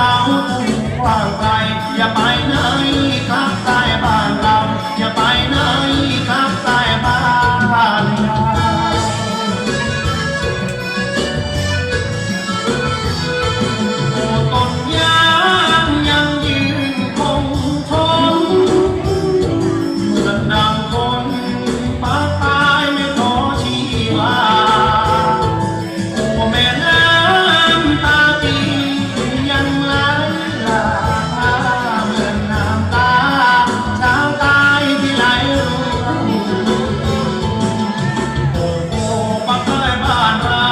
เขากว้างไกลอย่าไปไหนครับใต้บ้านเราอย่าไปไหนครับใต้บ้านเราต้นยางยังยืนคงทนเหมือนดังคนปากตายไม่ขอชีวาแม่น้ำตาปียังไหลหลากเหมือนน้ำตาชาวใต้ที่ไหลร่วงโอ้โอ้ปักใต้บ้านเรา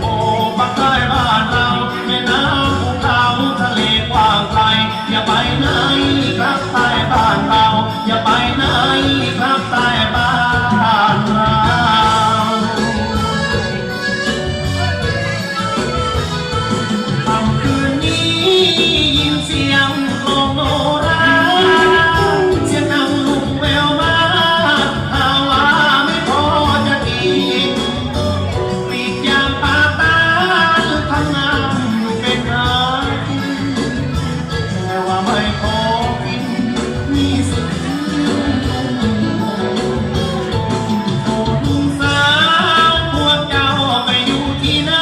โอ้ปักใต้บ้านเราแม่น้ำภูเขาทะเลกว้างไกลอย่าไปไหนครับใต้บ้านเราอย่าไปไหนครับใต้บ้านเราค่ำคืนนี้ยินเสียงกลองโนราเสียงนางลุงแววมาหาว่าไม่พอจะกินปลีกยางปากตาทำงานอยู่เป็นไรแต่ว่าไม่พอกินมีสิทธิ์โอ้ลุงสาวพวกเจ้าไปอยู่ที่ไหน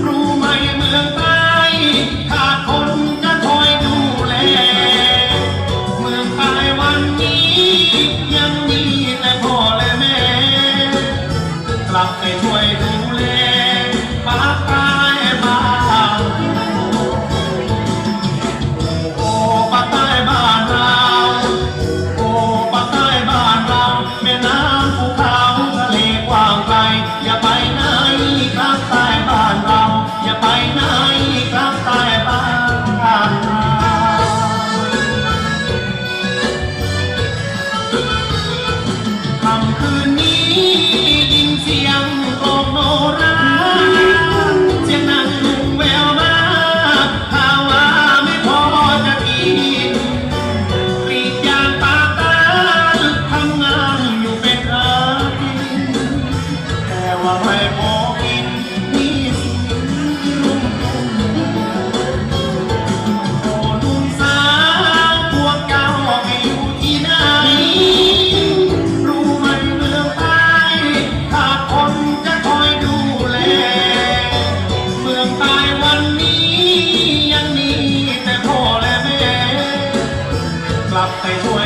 รู้ไหมเมืองใต้ขาดคนจะคอยดูแลเมืองใต้วันนี้ยังมีแต่พ่อและแม่กลับไปช่วยดูแลปากใต้บ้านโอ้ปากใต้บ้านเราโอ้ปากใต้บ้านเราแม่น้ำภูเขาทะเลกว้างไกลอย่าไปไหนครับใต้บ้านเราอย่าไปไหนครับใต้บ้านเราค่ำคืนนี้ยินเสียงกลองโนราเสียงนางลุงแววมาหาว่าไม่พอจะกินกรีดยางปากตาทำงานอยู่เป็นอาทิตย์แต่ว่าไม่พอกินนี่สิลุงโอ้ลุงสาวพวกเจ้าไปอยู่ที่ไหนรู้ไหมเมืองใต้ขาดคนจะคอยดูแลเมืองใต้วันนี้ยังมีแต่พ่อและแม่กลับไปช่วย